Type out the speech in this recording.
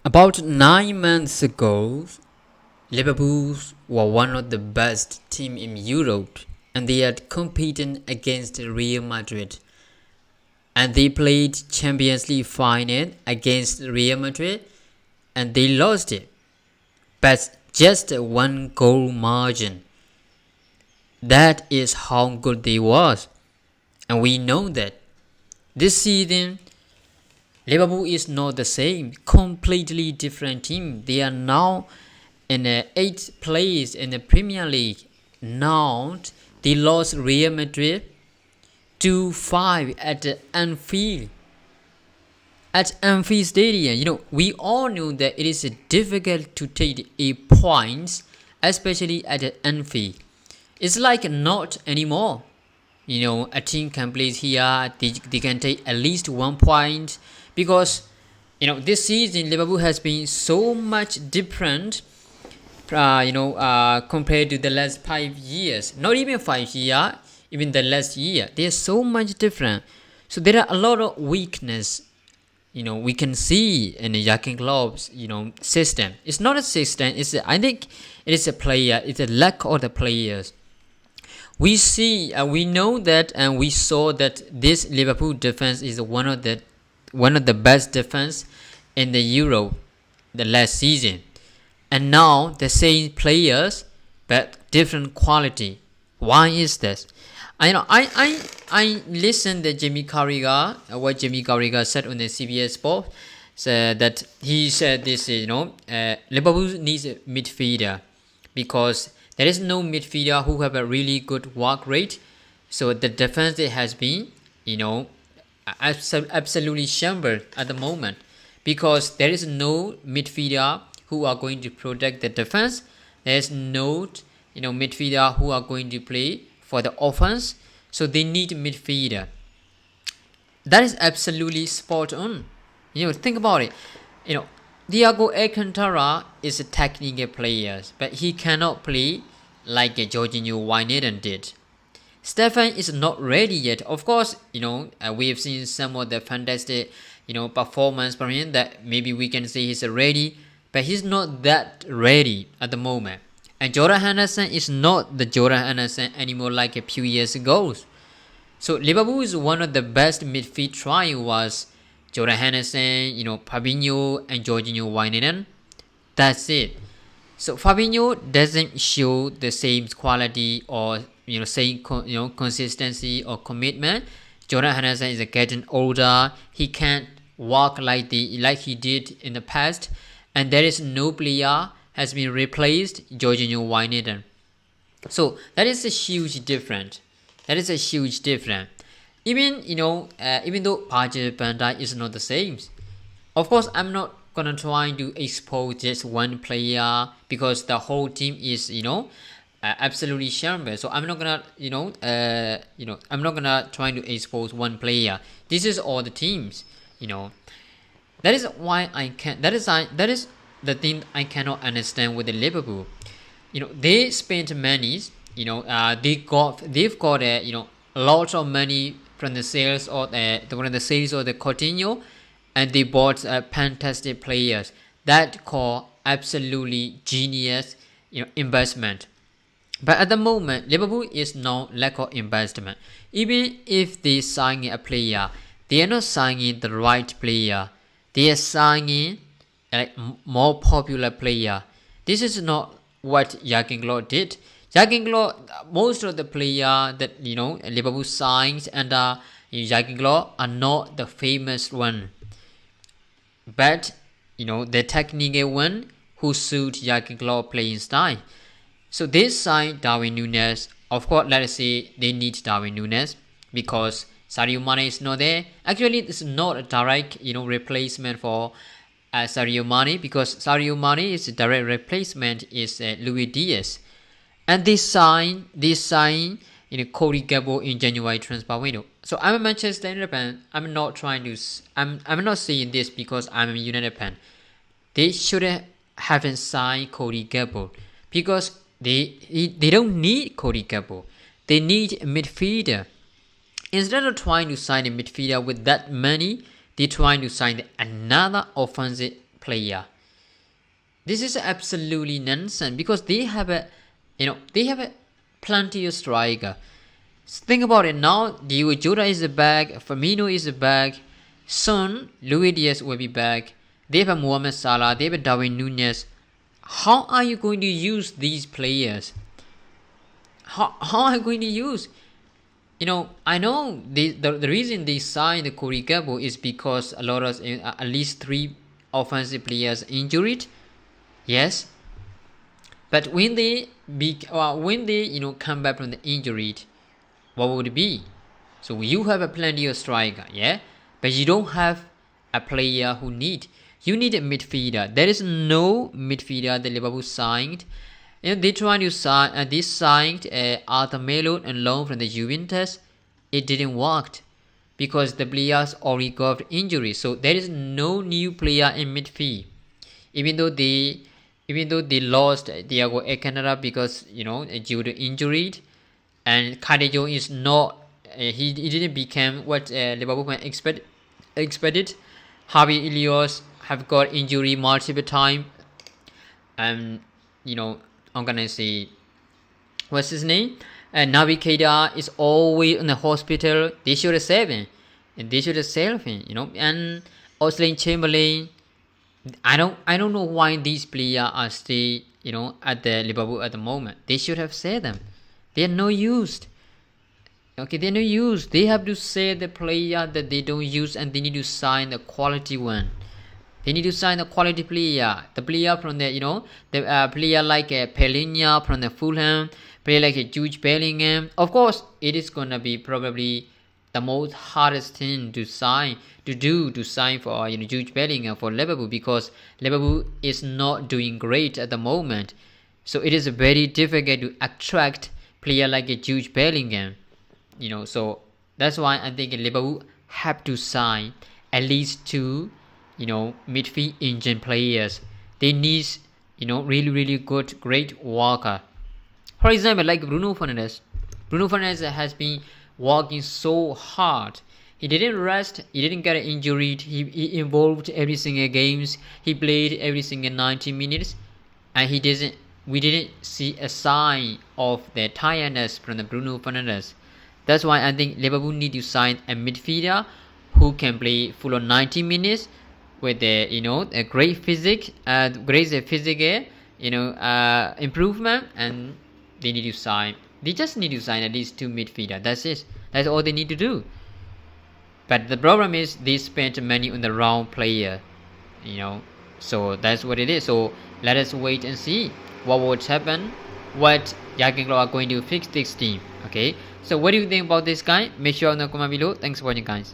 About 9 months ago, Liverpool were one of the best teams in Europe, and they had competed against Real Madrid. And they played Champions League final against Real Madrid, and they lost it, but just a 1 goal margin. That is how good they was, and we know that this season Liverpool is not the same, completely different team. They are now in 8th place in the Premier League. Now they lost Real Madrid 2-5 at Anfield. At Anfield Stadium, we all know that it is difficult to take a points, especially at Anfield. It's like not anymore. A team can play here, they can take at least 1 point because this season Liverpool has been so much different compared to the last 5 years. Not even 5 years, even the last year. They are so much different. So there are a lot of weakness we can see in the Jurgen Klopp's system. It's not a system, I think it is a player, it's a lack of the players. We know that, and we saw that this Liverpool defense is one of the best defense in the Euro the last season, and now the same players but different quality. Why is this? I listened to Jimmy Carragher, what Jimmy Carragher said on the CBS Sport, said that he said this Liverpool needs a midfielder because there is no midfielder who have a really good work rate. So the defense has been, absolutely shambled at the moment because there is no midfielder who are going to protect the defense. There is no, midfielder who are going to play for the offense. So they need a midfielder. That is absolutely spot on. Think about it. Thiago Alcantara is a technical player, but he cannot play like Jorginho Wijnaldum did. Stefan is not ready yet. Of course, we have seen some of the fantastic, performance from him that maybe we can say he's ready, but he's not that ready at the moment. And Jordan Henderson is not the Jordan Henderson anymore like a few years ago. So Liverpool is one of the best midfield trio was Jordan Henderson, Fabinho and Jorginho Wijnaldum. That's it. So Fabinho doesn't show the same quality or same consistency or commitment. Jordan Henderson is getting older. He can't walk like he did in the past, and there is no player has been replaced Jorginho Wijnaldum. So that is a huge difference. Even even though Virgil van Dijk is not the same. Of course, I'm not gonna try to expose just one player because the whole team is absolutely shambles. So I'm not gonna I'm not gonna try to expose one player. This is all the teams. That is why I can. That is the thing I cannot understand with the Liverpool. They spent money. They've got a lot of money from the sales of the Coutinho, and they bought fantastic players that call absolutely genius investment. But at the moment, Liverpool is no lack of investment. Even if they sign a player, they are not signing the right player. They are signing a more popular player. This is not what Jurgen Klopp did. Jurgen Klopp, most of the player that Liverpool signs under Jurgen Klopp are not the famous one, but the technical one who suit Jurgen Klopp playing style. So they signed Darwin Núñez. Of course, let us say they need Darwin Núñez because Sadio Mane is not there. Actually, it's not a direct replacement for Sadio Mane because Sadio Mane's direct replacement is Luis Diaz. And they sign Cody Gakpo in January transfer window. So I'm a Manchester United fan. I'm not saying this because I'm a United fan. They should haven't signed Cody Gakpo because they don't need Cody Gakpo. They need a midfielder. Instead of trying to sign a midfielder with that money, they're trying to sign another offensive player. This is absolutely nonsense because they have a plenty of striker. Think about it now. Diogo Jota is back. Firmino is back. Son, Luis Diaz will be back. They have Mohamed Salah. They have Darwin Nunez. How are you going to use these players? How are you going to use? I know the reason they signed Corey Gabo is because a lot of at least 3 offensive players injured. Yes, but when they come back from the injury, what would it be? So you have a plenty of striker, yeah, but you don't have a player who you need a midfielder. There is no midfielder that Liverpool signed. They tried to sign. They signed Arthur Melo and loan from the Juventus. It didn't work because the players already got injuries. So there is no new player in midfield. Even though they lost Diego Ecanera because due to injury, and Cardejo is not. He didn't become what Liverpool expected. Javi Ilios have got injury multiple time. And I'm gonna say, what's his name? Naby Keita is always in the hospital. They should have saved him, and they should have saved him. And Oxlade-Chamberlain. I don't know why these players are still at the Liverpool at the moment. They should have saved them. They are no use. Okay, they're no use. They have to save the player that they don't use, and they need to sign the quality one. They need to sign a quality player. The player from the player like Pellegrini from the Fulham, player like Jude Bellingham. Of course, it is gonna be probably the most hardest thing to sign for Jude Bellingham for Liverpool, because Liverpool is not doing great at the moment. So it is very difficult to attract player like Jude Bellingham. So that's why I think Liverpool have to sign at least 2 midfield engine players. They need really good great worker. For example, like Bruno Fernandes. Bruno Fernandes has been working so hard. He didn't rest. He didn't get injured. He involved every single games. He played every single 90 minutes, and we didn't see a sign of the tiredness from the Bruno Fernandes. That's why I think Liverpool need to sign a midfielder who can play full on 90 minutes with a great physical improvement, and they just need to sign at least 2 midfielder. That's it. That's all they need to do. But the problem is they spent money on the wrong player. So that's what it is. So let us wait and see what would happen, what Jurgen Klopp are going to fix this team. Okay, so what do you think about this guy? Make sure in the comment below. Thanks for watching, guys.